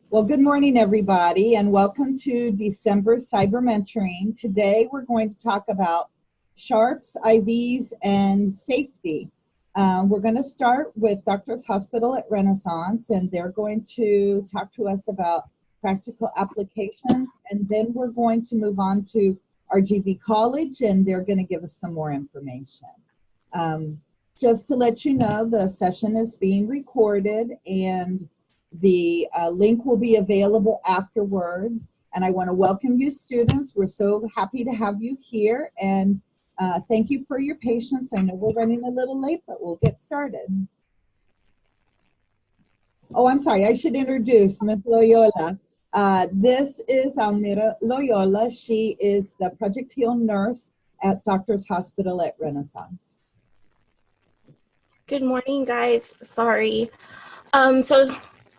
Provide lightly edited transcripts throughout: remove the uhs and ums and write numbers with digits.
Well, good morning, everybody, and welcome to December Cyber Mentoring. Today, we're going to talk about sharps, IVs, and safety. We're going to start with Doctors Hospital at Renaissance, and they're going to talk to us about practical applications, and then we're going to move on to RGV College, and they're going to give us some more information. Just to let you know, the session is being recorded, and the link will be available afterwards. And I want to welcome you, students. We're so happy to have you here, and thank you for your patience. I know we're running a little late, but we'll get started. Oh, I'm sorry, I should introduce Ms. Loyola. This is Almira Loyola. She is the Project HEAL nurse at Doctors Hospital at Renaissance. Good morning, guys. Sorry.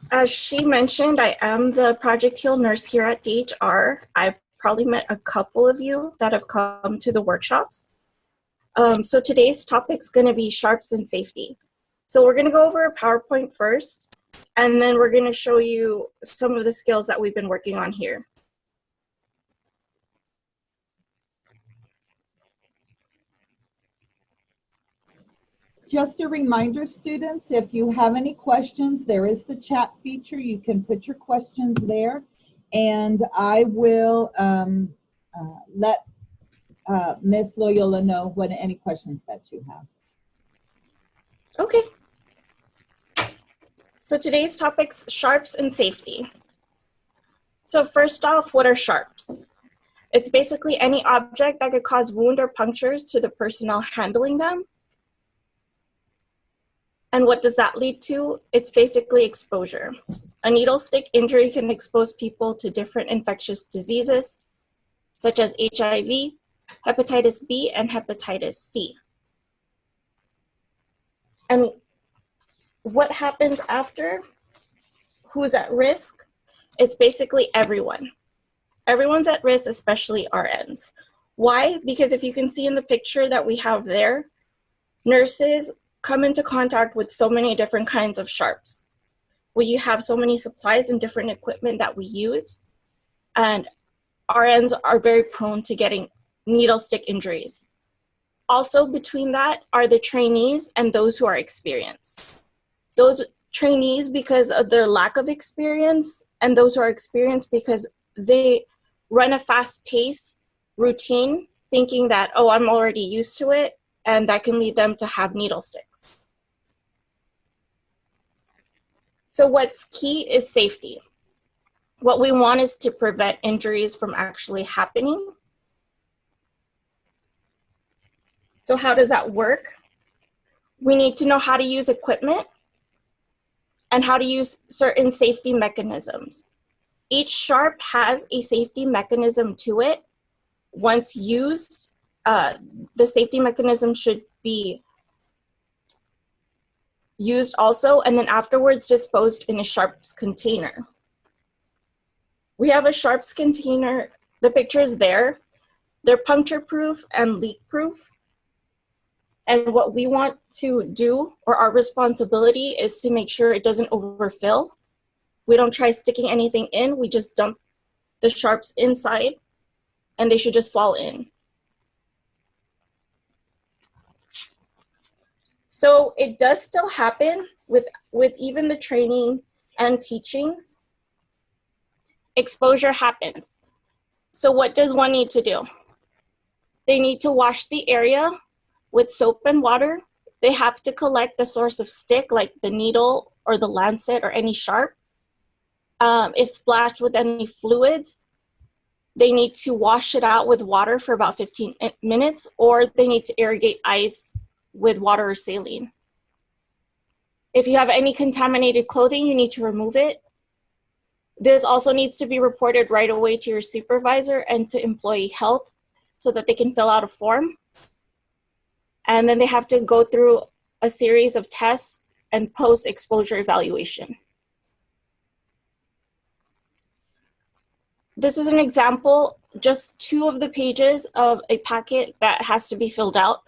As she mentioned, I am the Project HEAL nurse here at DHR. I've probably met a couple of you that have come to the workshops. So today's topic is going to be sharps and safety. So we're going to go over a PowerPoint first, and then we're going to show you some of the skills that we've been working on here. Just a reminder, students, if you have any questions, there is the chat feature. You can put your questions there, and I will let Ms. Loyola know what any questions that you have. Okay. So today's topic's sharps and safety. So first off, what are sharps? It's basically any object that could cause wound or punctures to the personnel handling them. And what does that lead to? It's basically exposure. A needle stick injury can expose people to different infectious diseases, such as HIV, hepatitis B, and hepatitis C. And what happens after? Who's at risk? It's basically everyone. Everyone's at risk, especially RNs. Why? Because if you can see in the picture that we have there, nurses come into contact with so many different kinds of sharps. We have so many supplies and different equipment that we use, and RNs are very prone to getting needle stick injuries. Also between that are the trainees and those who are experienced. Those trainees because of their lack of experience, and those who are experienced because they run a fast-paced routine thinking that, oh, I'm already used to it, and that can lead them to have needle sticks. So what's key is safety. What we want is to prevent injuries from actually happening. So how does that work? We need to know how to use equipment and how to use certain safety mechanisms. Each sharp has a safety mechanism to it. Once used, the safety mechanism should be used also, and then afterwards disposed in a sharps container. We have a sharps container. The picture is there. They're puncture proof and leak proof. And what we want to do, or our responsibility, is to make sure it doesn't overfill. We don't try sticking anything in. We just dump the sharps inside, and they should just fall in. So it does still happen with even the training and teachings. Exposure happens. So what does one need to do? They need to wash the area with soap and water. They have to collect the source of stick, like the needle or the lancet or any sharp. If splashed with any fluids, they need to wash it out with water for about 15 minutes, or they need to irrigate ice with water or saline. If you have any contaminated clothing, you need to remove it. This also needs to be reported right away to your supervisor and to employee health so that they can fill out a form. And then they have to go through a series of tests and post-exposure evaluation. This is an example, just 2 of the pages of a packet that has to be filled out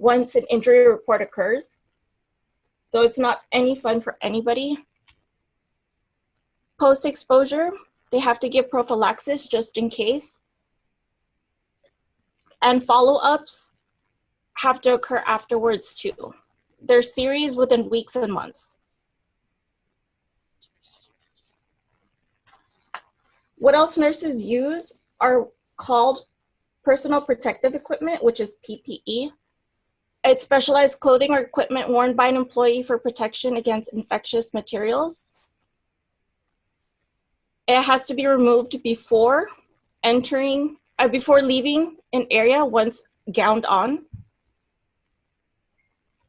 once an injury report occurs. So it's not any fun for anybody. Post-exposure, they have to give prophylaxis just in case. And follow-ups have to occur afterwards too. There's series within weeks and months. What else nurses use are called personal protective equipment, which is PPE. It's specialized clothing or equipment worn by an employee for protection against infectious materials. It has to be removed before leaving an area once gowned on.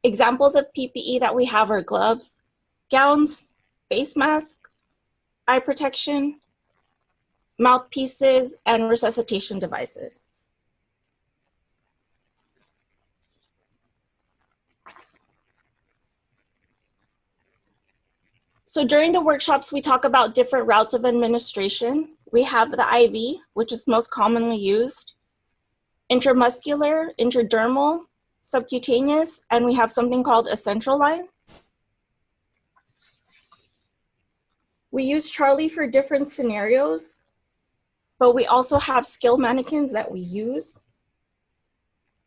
Examples of PPE that we have are gloves, gowns, face mask, eye protection, mouthpieces, and resuscitation devices. So during the workshops, we talk about different routes of administration. We have the IV, which is most commonly used, intramuscular, intradermal, subcutaneous, and we have something called a central line. We use Charlie for different scenarios, but we also have skill mannequins that we use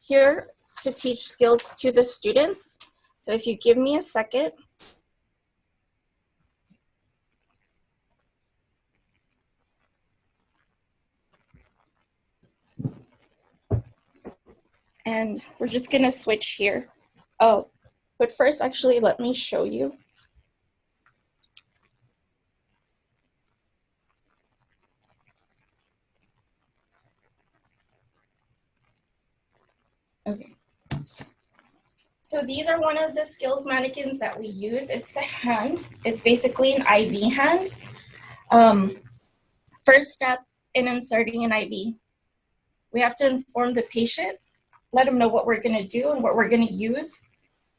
here to teach skills to the students. So if you give me a second. And we're just gonna switch here. Oh, but first actually let me show you. Okay. So these are one of the skills mannequins that we use. It's the hand. It's basically an IV hand. First step in inserting an IV, we have to inform the patient, let them know what we're gonna do and what we're gonna use.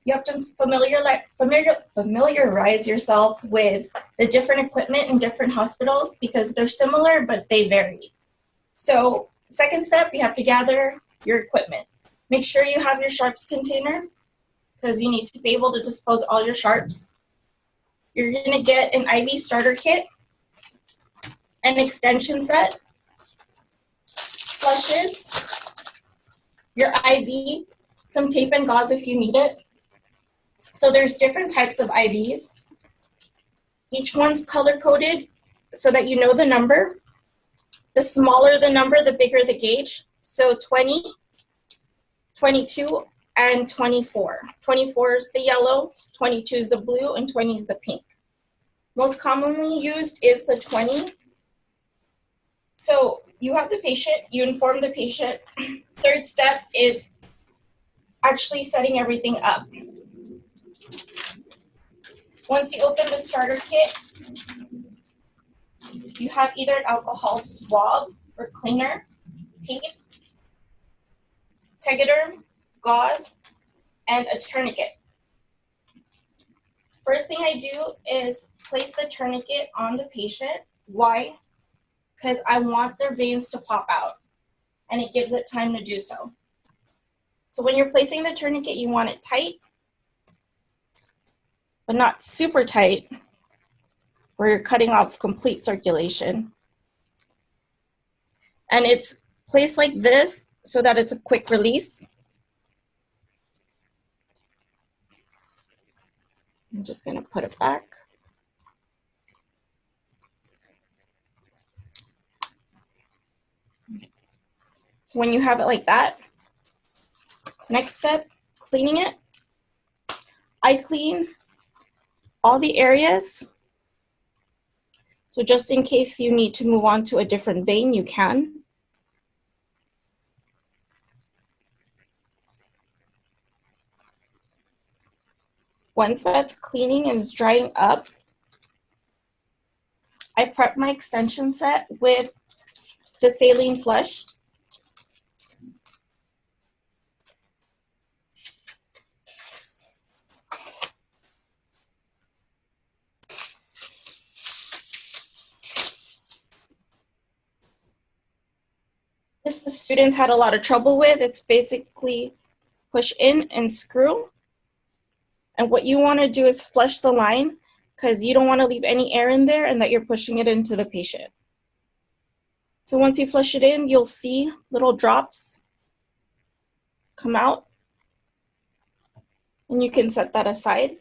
You have to familiarize yourself with the different equipment in different hospitals because they're similar, but they vary. So second step, you have to gather your equipment. Make sure you have your sharps container because you need to be able to dispose all your sharps. You're gonna get an IV starter kit, an extension set, flushes, your IV, some tape and gauze if you need it. So there's different types of IVs. Each one's color-coded so that you know the number. The smaller the number, the bigger the gauge. So 20, 22, and 24. 24 is the yellow, 22 is the blue, and 20 is the pink. Most commonly used is the 20. So you have the patient, you inform the patient. Third step is actually setting everything up. Once you open the starter kit, you have either an alcohol swab or cleaner, tape, tegaderm, gauze, and a tourniquet. First thing I do is place the tourniquet on the patient. Why? Because I want their veins to pop out, and it gives it time to do so. So when you're placing the tourniquet, you want it tight, but not super tight, where you're cutting off complete circulation. And it's placed like this so that it's a quick release. I'm just gonna put it back. So when you have it like that, next step, cleaning it. I clean all the areas. So just in case you need to move on to a different vein, you can. Once that's cleaning and is drying up, I prep my extension set with the saline flush. This the students had a lot of trouble with. It's basically push in and screw. And what you want to do is flush the line because you don't want to leave any air in there and that you're pushing it into the patient. So once you flush it in, you'll see little drops come out, and you can set that aside.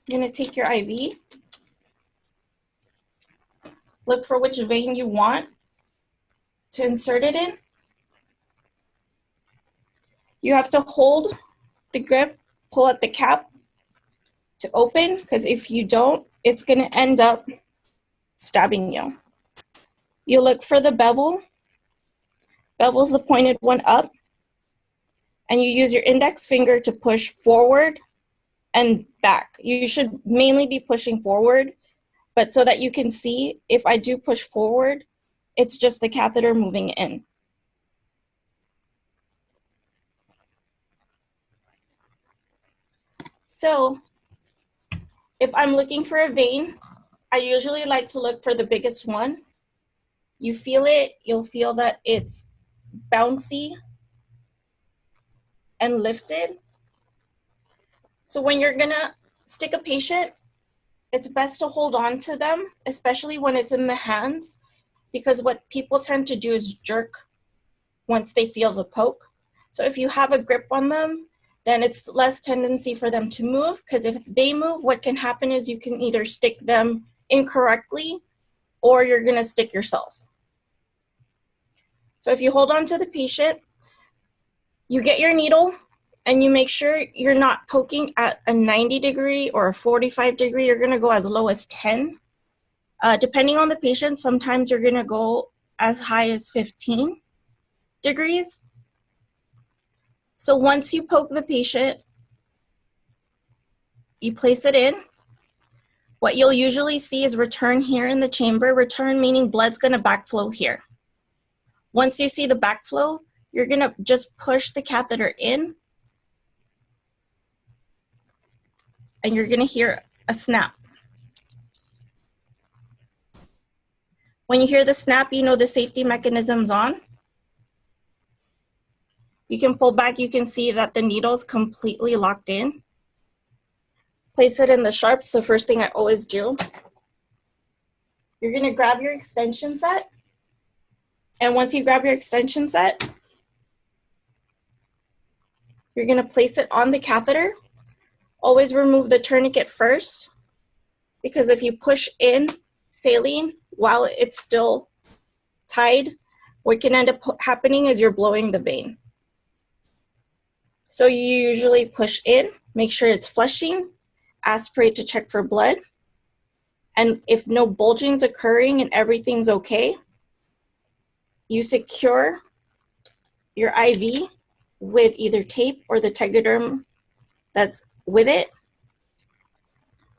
You're going to take your IV, look for which vein you want to insert it in. You have to hold the grip, pull at the cap to open, because if you don't, it's going to end up stabbing you. You look for the bevel. Bevel's the pointed one up, and you use your index finger to push forward and back. You should mainly be pushing forward, but so that you can see, if I do push forward, it's just the catheter moving in. So if I'm looking for a vein, I usually like to look for the biggest one. You feel it, you'll feel that it's bouncy and lifted. So when you're gonna stick a patient, it's best to hold on to them, especially when it's in the hands, because what people tend to do is jerk once they feel the poke. So if you have a grip on them, then it's less tendency for them to move, because if they move, what can happen is you can either stick them incorrectly or you're gonna stick yourself. So if you hold on to the patient, you get your needle and you make sure you're not poking at a 90 degree or a 45 degree. You're gonna go as low as 10. Depending on the patient, sometimes you're gonna go as high as 15 degrees. So once you poke the patient, you place it in. What you'll usually see is return here in the chamber. Return meaning blood's gonna backflow here. Once you see the backflow, you're gonna just push the catheter in, and you're gonna hear a snap. When you hear the snap, you know the safety mechanism's on. You can pull back, you can see that the needle is completely locked in. Place it in the sharps, the first thing I always do. You're gonna grab your extension set, and once you grab your extension set, you're gonna place it on the catheter. Always remove the tourniquet first, because if you push in saline while it's still tied, what can end up happening is you're blowing the vein. So you usually push in, make sure it's flushing, aspirate to check for blood, and if no bulging's occurring and everything's okay, you secure your IV with either tape or the tegaderm that's with it.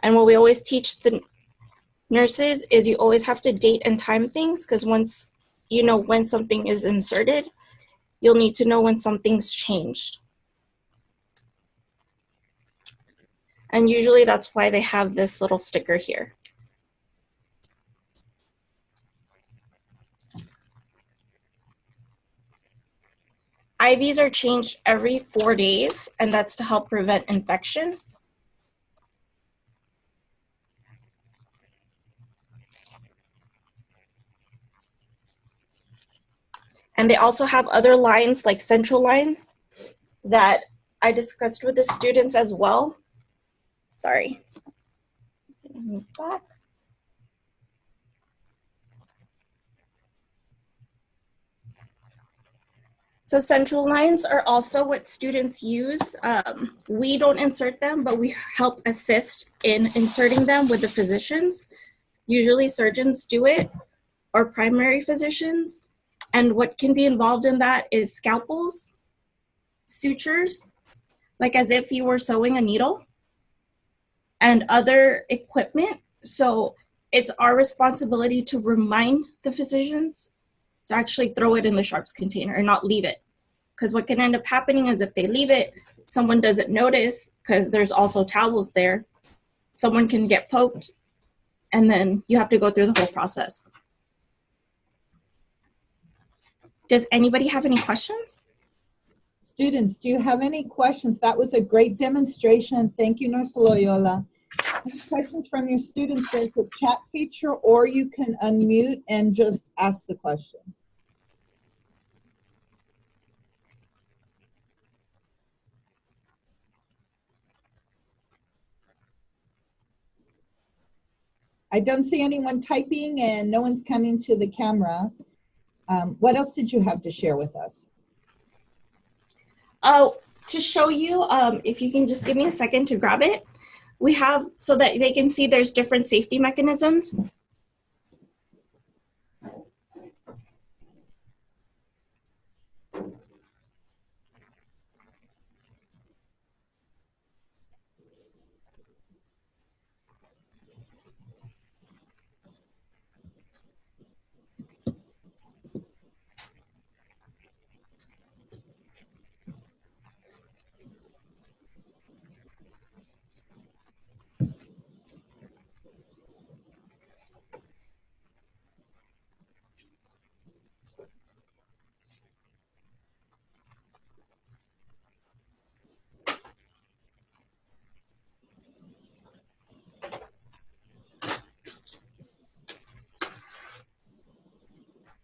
And what we always teach the nurses is you always have to date and time things, because once you know when something is inserted, you'll need to know when something's changed. And usually that's why they have this little sticker here. IVs are changed every 4 days, and that's to help prevent infection. And they also have other lines like central lines that I discussed with the students as well. Sorry. Move back. So central lines are also what students use. We don't insert them, but we help assist in inserting them with the physicians. Usually surgeons do it, or primary physicians. And what can be involved in that is scalpels, sutures, like as if you were sewing a needle, and other equipment. So it's our responsibility to remind the physicians to actually throw it in the sharps container and not leave it. Because what can end up happening is if they leave it, someone doesn't notice, because there's also towels there. Someone can get poked, and then you have to go through the whole process. Does anybody have any questions? Students, do you have any questions? That was a great demonstration. Thank you, Nurse Loyola. Any questions from your students? There's a chat feature, or you can unmute and just ask the question. I don't see anyone typing and no one's coming to the camera. What else did you have to share with us? To show you, if you can just give me a second to grab it, we have, so that they can see there's different safety mechanisms.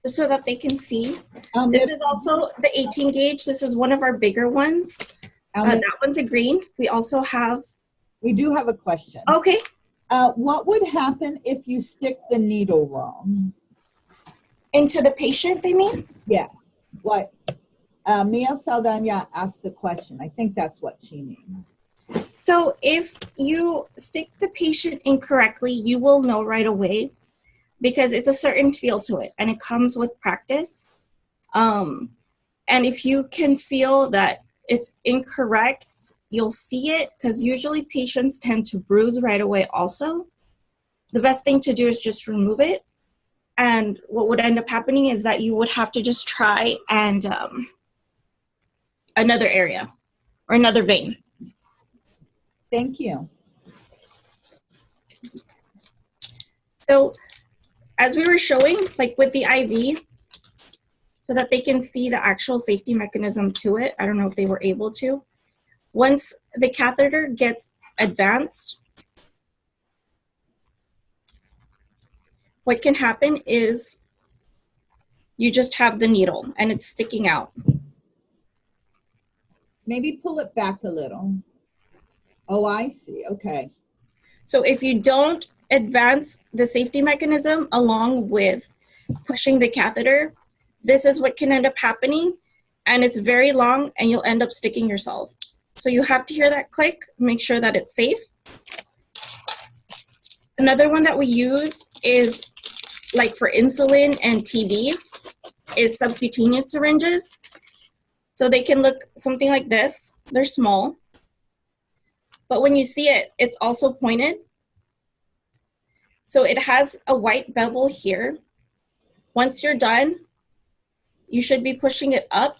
So that they can see. This is also the 18 gauge. This is one of our bigger ones. That one's a green. We also have. We do have a question. Okay. What would happen if you stick the needle wrong? Into the patient, they mean? Yes. What Mia Saldana asked the question. I think that's what she means. So if you stick the patient incorrectly, you will know right away, because it's a certain feel to it and it comes with practice. And if you can feel that it's incorrect, you'll see it, because usually patients tend to bruise right away also. The best thing to do is just remove it. And what would end up happening is that you would have to just try and another area or another vein. Thank you. So as we were showing, like with the IV, so that they can see the actual safety mechanism to it. I don't know if they were able to. Once the catheter gets advanced, what can happen is you just have the needle and it's sticking out. Maybe pull it back a little. Oh, I see. Okay. So if you don't advance the safety mechanism along with pushing the catheter, this is what can end up happening, and it's very long and you'll end up sticking yourself. So you have to hear that click, make sure that it's safe. Another one that we use is, like for insulin and TB, is subcutaneous syringes. So they can look something like this. They're small, but when you see it, it's also pointed. So it has a white bevel here. Once you're done, you should be pushing it up,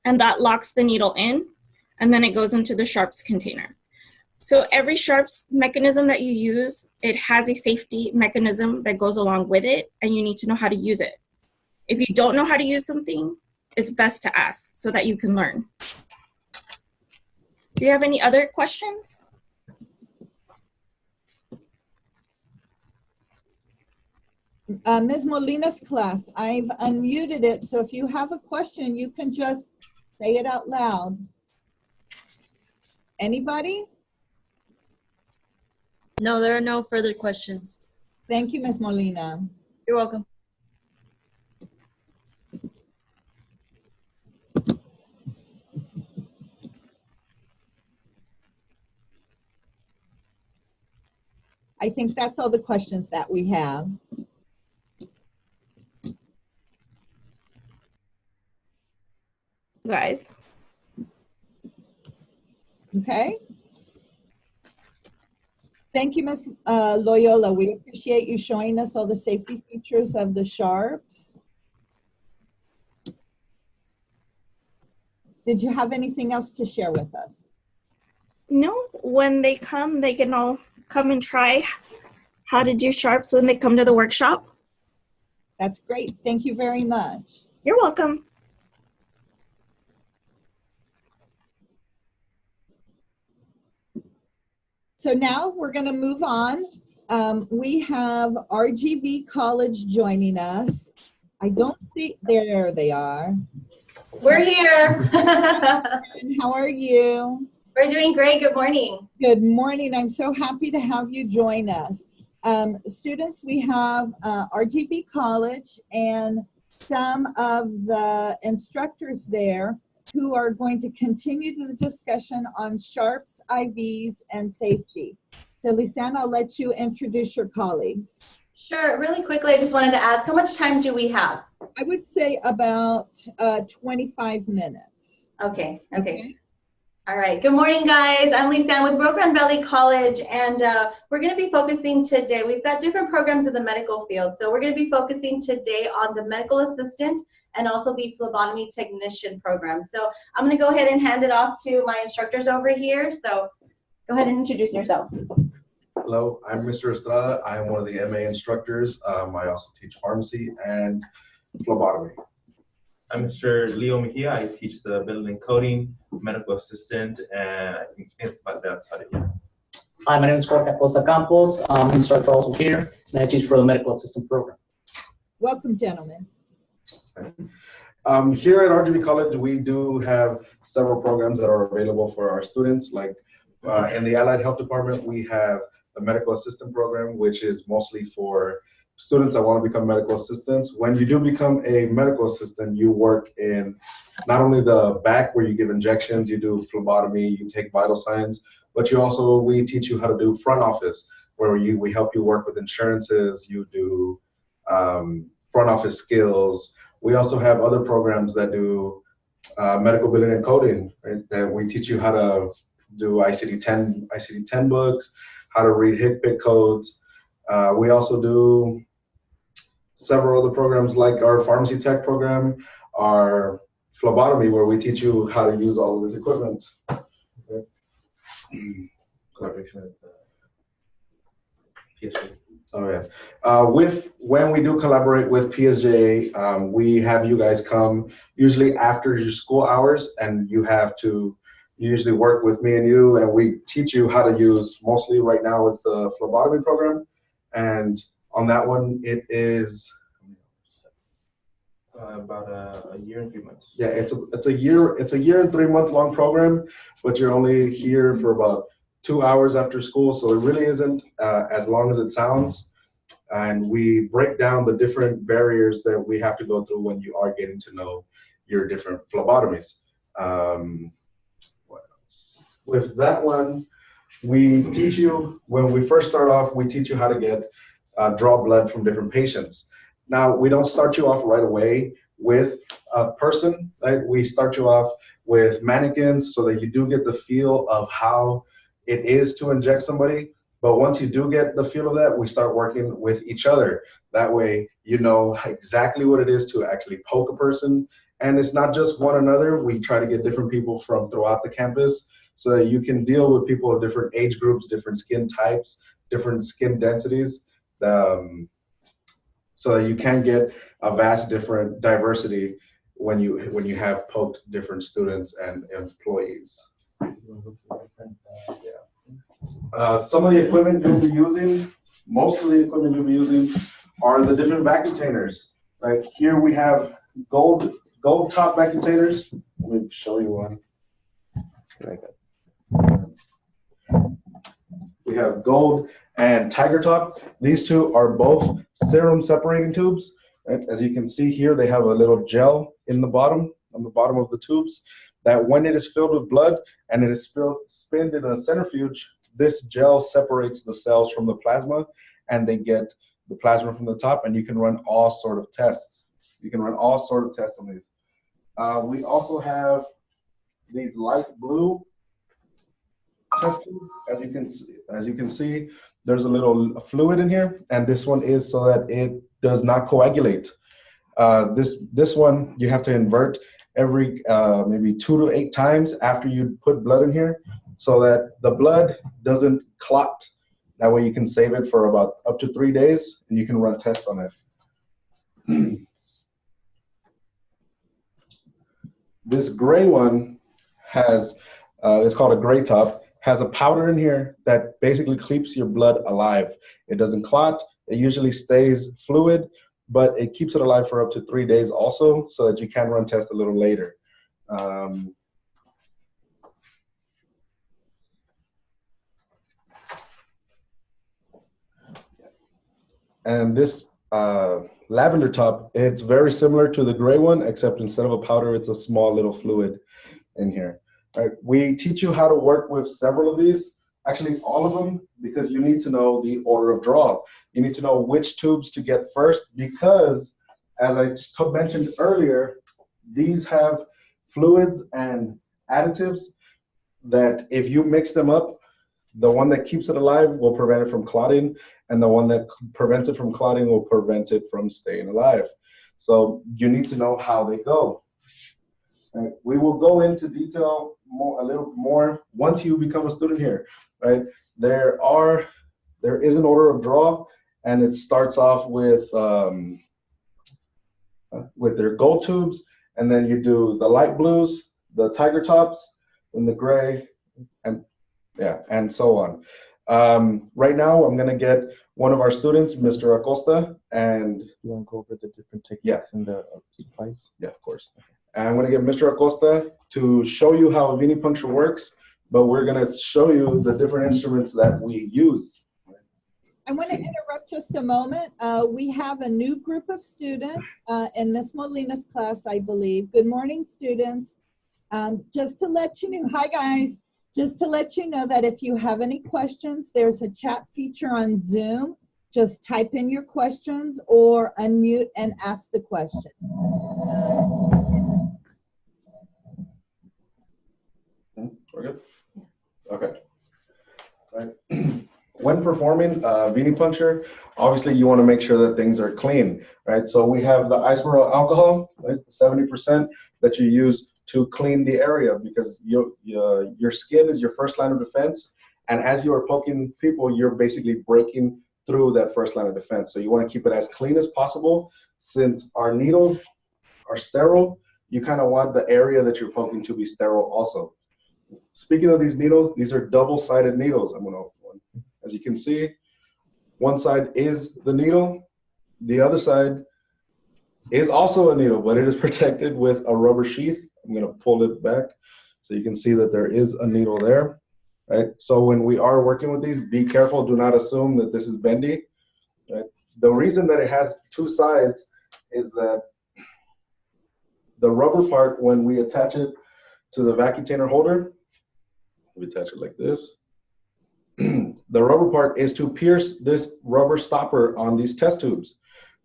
and that locks the needle in, and then it goes into the sharps container. So every sharps mechanism that you use, it has a safety mechanism that goes along with it, and you need to know how to use it. If you don't know how to use something, it's best to ask so that you can learn. Do you have any other questions? Ms. Molina's class, I've unmuted it, so if you have a question, you can just say it out loud. Anybody? No, there are no further questions. Thank you, Ms. Molina. You're welcome. I think that's all the questions that we have. Guys. Okay. Thank you, Ms. Loyola. We appreciate you showing us all the safety features of the sharps. Did you have anything else to share with us? No, when they come, they can all come and try how to do sharps when they come to the workshop. That's great. Thank you very much. You're welcome. So now we're going to move on. We have RGV College joining us. I don't see, there they are. We're here. And how are you? We're doing great. Good morning. Good morning. I'm so happy to have you join us. Students, we have RGV College and some of the instructors there who are going to continue the discussion on sharps, IVs, and safety. So, Lisanne, I'll let you introduce your colleagues. Sure. Really quickly, I just wanted to ask, how much time do we have? I would say about 25 minutes. Okay. All right. Good morning, guys. I'm Lisanne with Rio Grande Valley College, and we're going to be focusing today. We've got different programs in the medical field, so we're going to be focusing today on the medical assistant and also the phlebotomy technician program. So I'm going to go ahead and hand it off to my instructors over here. So go ahead and introduce yourselves. Hello, I'm Mr. Estrada. I am one of the MA instructors. I also teach pharmacy and phlebotomy. I'm Mr. Leo Mejia. I teach the building coding, medical assistant, and I think it's about that. Hi, my name is Jorge Acosta Campos. I'm an instructor also here, and I teach for the medical assistant program. Welcome, gentlemen. Here at RGV College, we do have several programs that are available for our students. Like in the Allied Health Department, we have the medical assistant program, which is mostly for students that want to become medical assistants. When you do become a medical assistant, you work in not only the back where you give injections, you do phlebotomy, you take vital signs, but we teach you how to do front office, where we help you work with insurances, you do front office skills. We also have other programs that do medical billing and coding, right? That we teach you how to do ICD-10 books, how to read HCPCS codes. We also do several other programs like our pharmacy tech program, our phlebotomy, where we teach you how to use all of this equipment. Okay. Collaboration with PSA. Oh yeah. When we do collaborate with PSJA, we have you guys come usually after your school hours, and you usually work with me and you, and we teach you how to use, mostly right now it's the phlebotomy program, and on that one it is about a year and 3 months. Yeah, it's a year and 3 month long program, but you're only here for about 2 hours after school, so it really isn't as long as it sounds. And we break down the different barriers that we have to go through when you are getting to know your different phlebotomies. What else? With that one, we teach you, when we first start off, we teach you how to draw blood from different patients. Now, we don't start you off right away with a person, right? We start you off with mannequins so that you do get the feel of how it is to inject somebody. But once you do get the feel of that, we start working with each other. That way, you know exactly what it is to actually poke a person. And it's not just one another. We try to get different people from throughout the campus so that you can deal with people of different age groups, different skin types, different skin densities, so that you can get a vast different diversity when you have poked different students and employees. Some of the equipment you'll be using, most of the equipment you'll be using are the different vacuum containers. Right here we have gold top vacuum containers. Let me show you one. We have gold and tiger top. These two are both serum separating tubes. Right? As you can see here, they have a little gel in the bottom, on the bottom of the tubes, that when it is filled with blood and it is spinned in a centrifuge, this gel separates the cells from the plasma, and they get the plasma from the top, and you can run all sort of tests. You can run all sort of tests on these. We also have these light blue test tubes. As you can see, there's a little fluid in here, and this one is so that it does not coagulate. This one you have to invert every maybe 2 to 8 times after you put blood in here, so that the blood doesn't clot. That way you can save it for about up to 3 days, and you can run tests on it. This gray one has, it's called a gray top, has a powder in here that basically keeps your blood alive. It doesn't clot. It usually stays fluid, but it keeps it alive for up to 3 days also, so that you can run tests a little later. And this lavender top, it's very similar to the gray one, except instead of a powder, it's a small little fluid in here. All right, we teach you how to work with several of these, actually all of them, because you need to know the order of draw. You need to know which tubes to get first, because as I mentioned earlier, these have fluids and additives that if you mix them up, the one that keeps it alive will prevent it from clotting, and the one that prevents it from clotting will prevent it from staying alive. So you need to know how they go. Right? We will go into detail a little more once you become a student here. Right? There is an order of draw, and it starts off with their gold tubes, and then you do the light blues, the tiger tops, and the gray, and so on. Right now, I'm going to get one of our students, Mr. Acosta, and You want to go over the different techniques and the supplies? yeah, of course. And I'm going to get Mr. Acosta to show you how a venipuncture works, but we're going to show you the different instruments that we use. I want to interrupt just a moment. We have a new group of students in Miss Molina's class, I believe. Good morning, students. Just to let you know, hi guys. Just to let you know that if you have any questions, there's a chat feature on Zoom. Just type in your questions or unmute and ask the question. We're good? Okay. All right. When performing venipuncture, obviously you want to make sure that things are clean, right? So we have the isomeryl alcohol, right, 70% that you use to clean the area, because your skin is your first line of defense, and as you are poking people, you're basically breaking through that first line of defense. So you want to keep it as clean as possible. Since our needles are sterile, you kind of want the area that you're poking to be sterile also. Speaking of these needles, these are double-sided needles. I'm going to open one. As you can see, one side is the needle, the other side is also a needle, but it is protected with a rubber sheath. I'm going to pull it back so you can see that there is a needle there, right? So when we are working with these, be careful. Do not assume that this is bendy, right? The reason that it has two sides is that the rubber part, when we attach it to the vacuum holder, we attach it like this. The rubber part is to pierce this rubber stopper on these test tubes,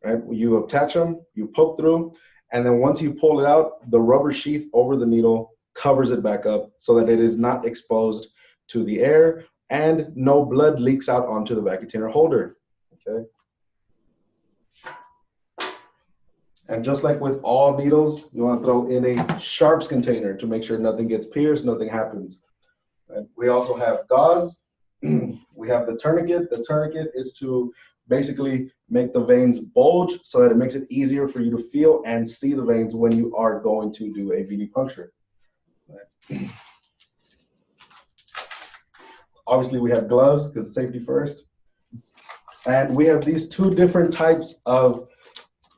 right? You attach them, you poke through, and then once you pull it out, the rubber sheath over the needle covers it back up so that it is not exposed to the air and no blood leaks out onto the vacuum holder, okay? And just like with all needles, you want to throw in a sharps container to make sure nothing gets pierced, nothing happens. Right? We also have gauze. We have the tourniquet. The tourniquet is to basically make the veins bulge so that it makes it easier for you to feel and see the veins when you are going to do a venipuncture. Right? Obviously, we have gloves because safety first. And we have these two different types of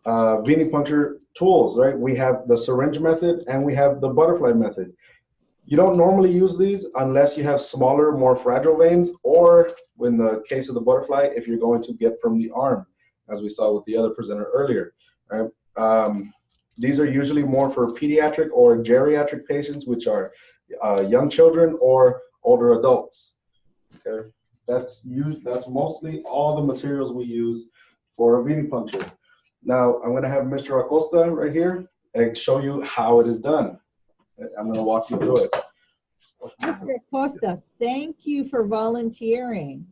venipuncture tools, right? We have the syringe method and we have the butterfly method. You don't normally use these unless you have smaller, more fragile veins, or in the case of the butterfly, if you're going to get from the arm, as we saw with the other presenter earlier. Right? These are usually more for pediatric or geriatric patients, which are young children or older adults. Okay, that's mostly all the materials we use for a venipuncture. Now I'm going to have Mr. Acosta right here and show you how it is done. I'm going to walk you through it. Mr. Acosta, thank you for volunteering.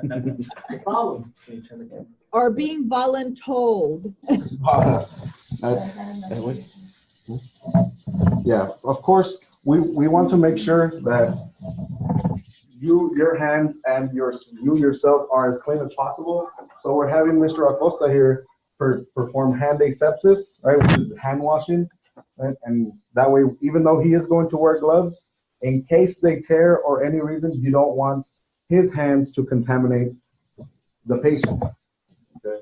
No problem. Or being voluntold. Yeah, of course, we want to make sure that your hands and you yourself are as clean as possible. So we're having Mr. Acosta here perform hand asepsis, right, which is hand washing. right? And that way, even though he is going to wear gloves, in case they tear or any reason, you don't want his hands to contaminate the patient. Okay.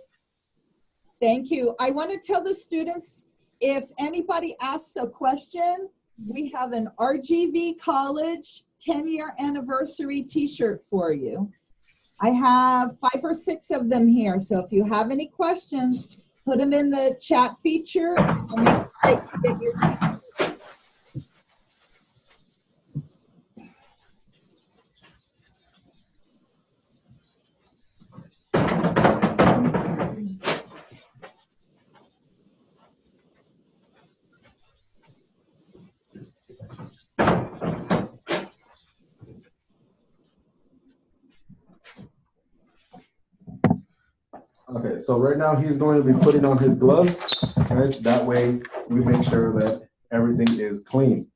Thank you. I want to tell the students, if anybody asks a question, we have an RGV College 10-year anniversary t-shirt for you. I have 5 or 6 of them here. So if you have any questions, put them in the chat feature and I'll make sure that you get your t-shirt. Okay, so right now he's going to be putting on his gloves, right? That way we make sure that everything is clean.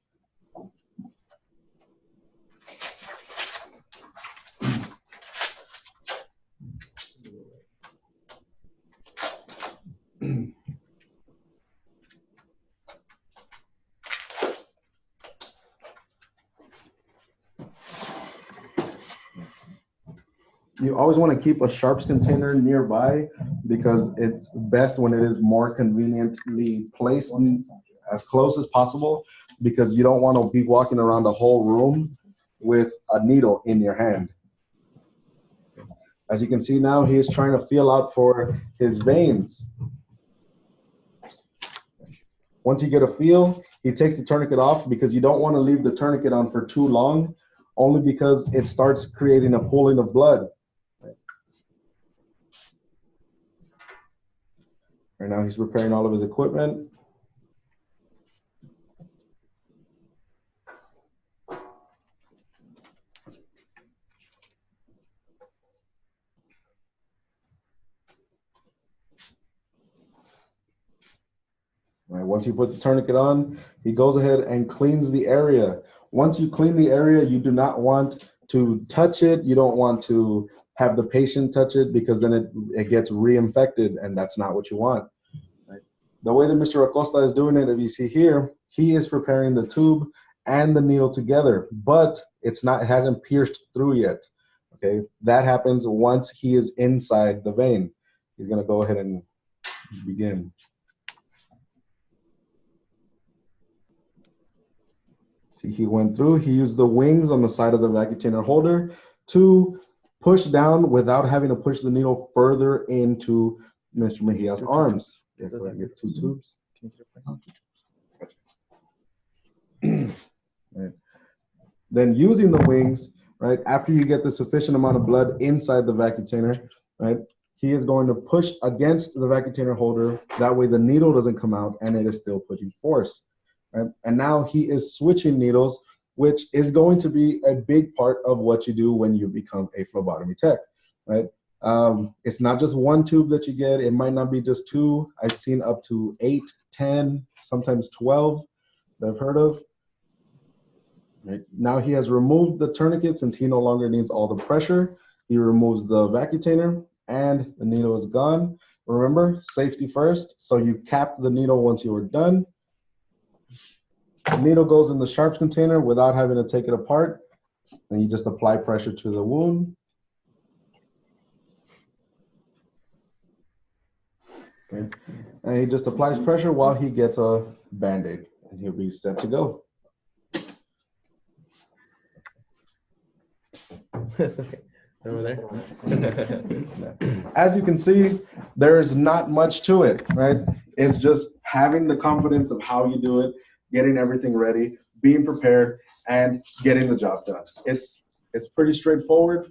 You always want to keep a sharps container nearby because it's best when it is more conveniently placed as close as possible, because you don't want to be walking around the whole room with a needle in your hand. As you can see now, he is trying to feel out for his veins. Once you get a feel, he takes the tourniquet off, because you don't want to leave the tourniquet on for too long, only because it starts creating a pooling of blood. Right now he's preparing all of his equipment. Right, once you put the tourniquet on, he goes ahead and cleans the area. Once you clean the area, you do not want to touch it. You don't want to have the patient touch it, because then it gets reinfected, and that's not what you want. Right? The way that Mr. Acosta is doing it, if you see here, he is preparing the tube and the needle together, but it hasn't pierced through yet. Okay, that happens once he is inside the vein. He's going to go ahead and begin. See, he went through. He used the wings on the side of the vacuum holder to push down without having to push the needle further into Mr. Mejia's arms. Yeah, go ahead and get 2 tubes. Right. Then using the wings, right, after you get the sufficient amount of blood inside the vacuum container, right, he is going to push against the vacuum container holder. That way the needle doesn't come out and it is still putting force. Right? And now he is switching needles, which is going to be a big part of what you do when you become a phlebotomy tech, right? It's not just 1 tube that you get. It might not be just 2. I've seen up to 8, 10, sometimes 12 that I've heard of. Right? Now he has removed the tourniquet since he no longer needs all the pressure. He removes the vacuum container and the needle is gone. Remember, safety first. So you cap the needle once you are done. The needle goes in the sharps container without having to take it apart. Then you just apply pressure to the wound. Okay. And he just applies pressure while he gets a Band-Aid, and he'll be set to go. That's okay. Over there. As you can see, there's not much to it, right? It's just having the confidence of how you do it, getting everything ready, being prepared, and getting the job done. It's pretty straightforward.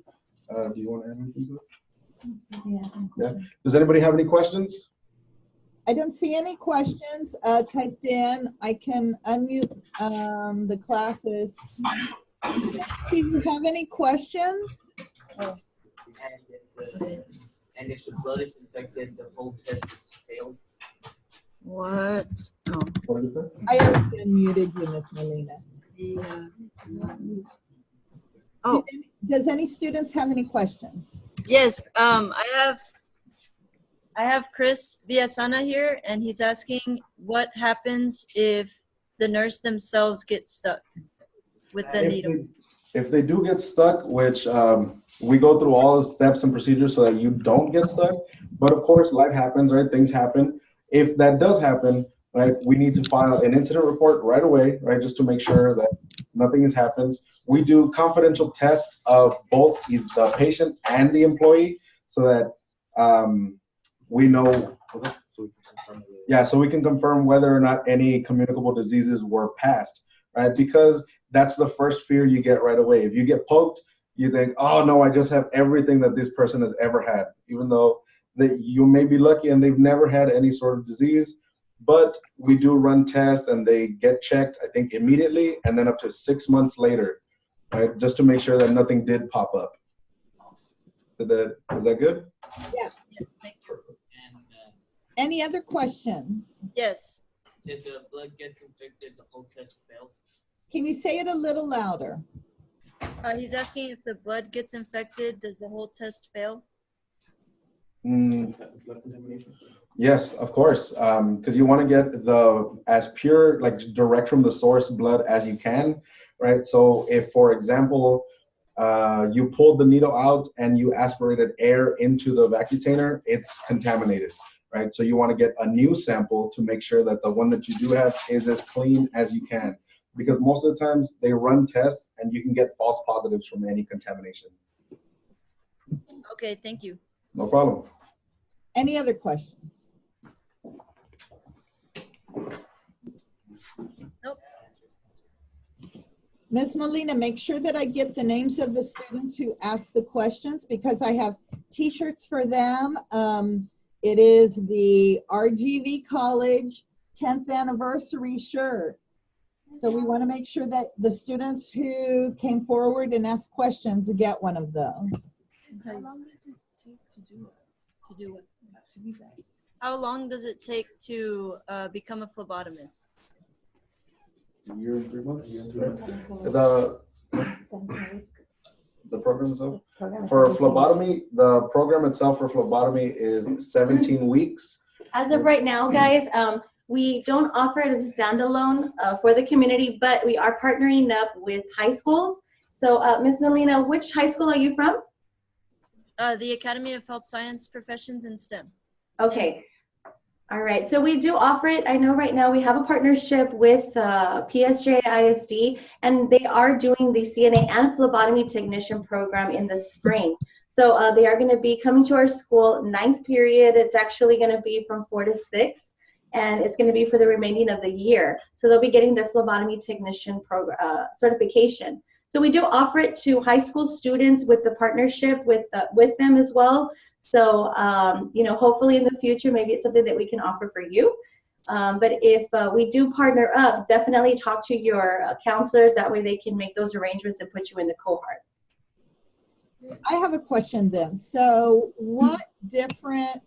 Do you want to add anything to it? Yeah. Does anybody have any questions? I don't see any questions typed in. I can unmute the classes. Do you have any questions? And if the blood is infected, the whole test is failed. What? Oh. What is it? I already unmuted you, Ms. Molina. Yeah. Oh, Does any students have any questions? yes. I I have Chris Villasana here, and he's asking what happens if the nurse themselves get stuck with the needle. If they do get stuck, which we go through all the steps and procedures so that you don't get stuck, but of course life happens, right? Things happen. If that does happen, right, we need to file an incident report right away, right, just to make sure that nothing has happened. We do confidential tests of both the patient and the employee so that we know, yeah, so we can confirm whether or not any communicable diseases were passed, right? Because that's the first fear you get right away. If you get poked, you think, oh no, I just have everything that this person has ever had, even though that you may be lucky and they've never had any sort of disease. But we do run tests and they get checked, I think, immediately and then up to 6 months later, right? Just to make sure that nothing did pop up. Was that good? Yes. Yes, thank you. And Any other questions? Yes. if the blood gets infected, the whole test fails. Can you say it a little louder? He's asking if the blood gets infected, does the whole test fail? Yes, of course, because you want to get the as pure, like direct from the source blood as you can, right? So if, for example, you pulled the needle out and you aspirated air into the vacutainer, it's contaminated, right? So you want to get a new sample to make sure that the one that you do have is as clean as you can, because most of the times they run tests and you can get false positives from any contamination. Okay, thank you. No problem. Any other questions? Nope. Ms. Molina, make sure that I get the names of the students who asked the questions because I have t-shirts for them. It is the RGV College 10th anniversary shirt. So we want to make sure that the students who came forward and asked questions get one of those. How long does it take to do it? To do it? To be back? How long does it take to become a phlebotomist? A year and 3 months. The program itself for phlebotomy, the program itself for phlebotomy is 17 weeks. As of right now, guys, we don't offer it as a standalone for the community, but we are partnering up with high schools. So, Ms. Melina, which high school are you from? The Academy of Health Science Professions in STEM. Okay. All right. So we do offer it. I know right now we have a partnership with PSJ ISD, and they are doing the CNA and phlebotomy technician program in the spring. So they are going to be coming to our school 9th period. It's actually going to be from 4 to 6, and it's going to be for the remaining of the year. So they'll be getting their phlebotomy technician certification. So we do offer it to high school students with the partnership with them as well. So, you know, hopefully in the future, maybe it's something that we can offer for you. But if we do partner up, definitely talk to your counselors. That way they can make those arrangements and put you in the cohort. I have a question then. So what different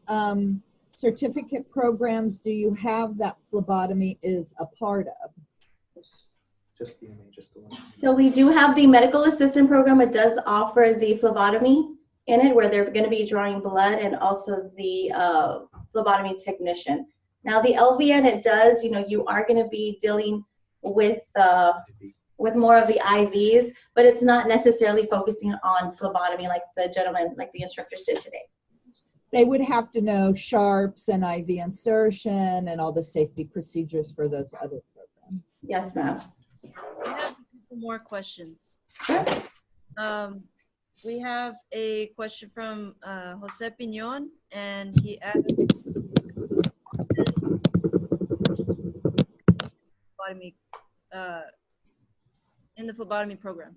certificate programs do you have that phlebotomy is a part of? Just DNA, just the one. So we do have the medical assistant program. It does offer the phlebotomy in it, where they're going to be drawing blood, and also the phlebotomy technician. Now the LVN, it does, you know, you are going to be dealing with more of the IVs, but it's not necessarily focusing on phlebotomy like the gentleman, like the instructors did today. They would have to know sharps and IV insertion and all the safety procedures for those other programs. Yes, ma'am. We have a couple more questions. Sure. We have a question from Jose Piñon, and he asks, phlebotomy, in the phlebotomy program,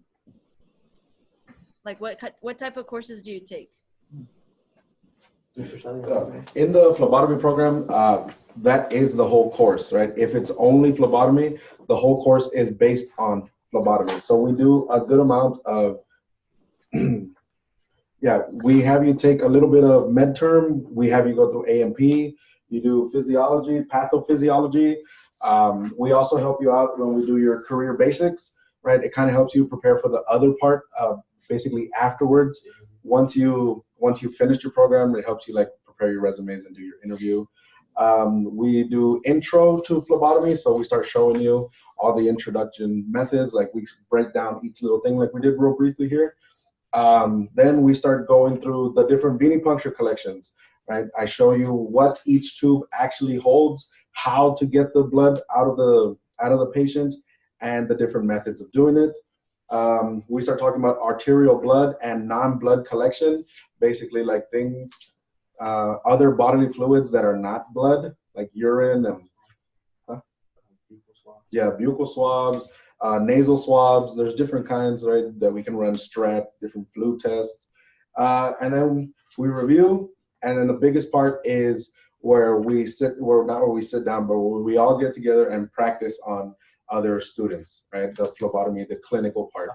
like what type of courses do you take? In the phlebotomy program, that is the whole course, right? If it's only phlebotomy, the whole course is based on phlebotomy. So we do a good amount of yeah, we have you take a little bit of med term. We have you go through AMP. You do physiology, pathophysiology. We also help you out when we do your career basics, right? It kind of helps you prepare for the other part, basically afterwards. Once you finish your program, it helps you like prepare prepare your resumes and do your interview. We do intro to phlebotomy, so we start showing you all the introduction methods, like we break down each little thing like we did real briefly here. Then we start going through the different venipuncture collections, right? I show you what each tube actually holds, how to get the blood out of the patient, and the different methods of doing it. We start talking about arterial blood and non-blood collection, basically like things, other bodily fluids that are not blood, like urine and buccal swabs, nasal swabs. There's different kinds, right, that we can run strep, different flu tests, and then we review. And then the biggest part is where we sit, well, not where we sit down, but where we all get together and practice on other students, right? The phlebotomy, the clinical part.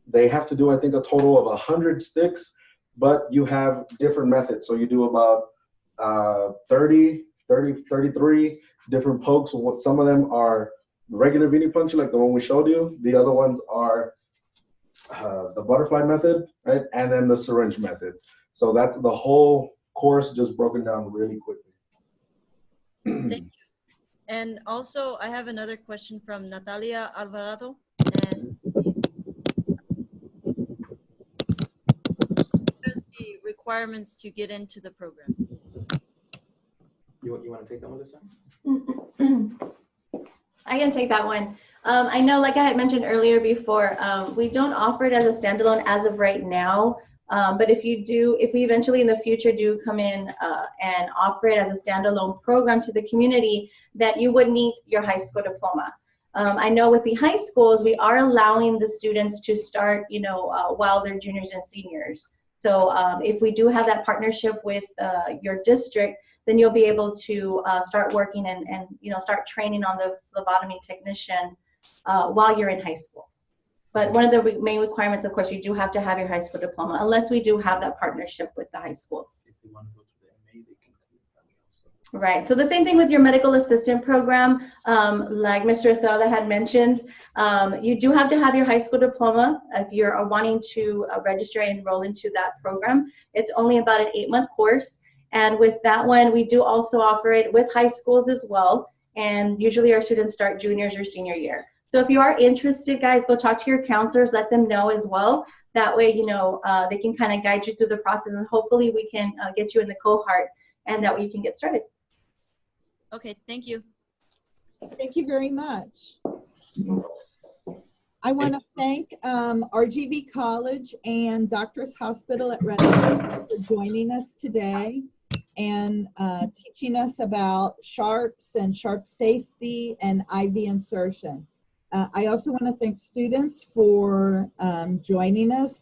They have to do, I think, a total of 100 sticks, but you have different methods. So you do about 33 different pokes. Some of them are regular venipuncture, like the one we showed you. The other ones are the butterfly method, right? And then the syringe method. So that's the whole course just broken down really quickly. Thank you. And also, I have another question from Natalia Alvarado. And what are the requirements to get into the program? You want to take that one this time? I can take that one. I know, like I had mentioned earlier before, we don't offer it as a standalone as of right now. But if we eventually in the future do come in and offer it as a standalone program to the community, that you would need your high school diploma. I know with the high schools, we are allowing the students to start, while they're juniors and seniors. So if we do have that partnership with your district, then you'll be able to start working and start training on the phlebotomy technician while you're in high school. But one of the main requirements, of course, you do have to have your high school diploma, unless we do have that partnership with the high schools. If they want to go to the MA, they can do that also. Right. So the same thing with your medical assistant program, like Mr. Estrada had mentioned, you do have to have your high school diploma if you're wanting to register and enroll into that program. It's only about an 8-month course. And with that one, we do also offer it with high schools as well. And usually our students start juniors or senior year. So if you are interested, guys, go talk to your counselors, let them know as well. That way, they can kind of guide you through the process, and hopefully we can get you in the cohort, and that way you can get started. Okay, thank you. Thank you very much. I want to thank RGV College and Doctors Hospital at Redmond for joining us today and teaching us about sharps and sharp safety and IV insertion. I also want to thank students for joining us.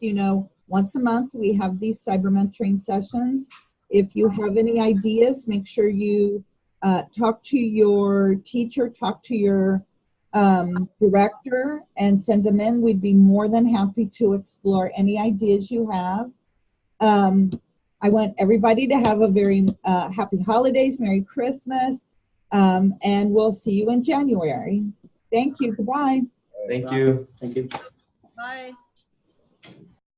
Once a month we have these cyber mentoring sessions. If you have any ideas, make sure you talk to your teacher, talk to your director, and send them in. We'd be more than happy to explore any ideas you have. I want everybody to have a very happy holidays, Merry Christmas, and we'll see you in January. Thank you. Goodbye. Thank you. Thank you. Bye.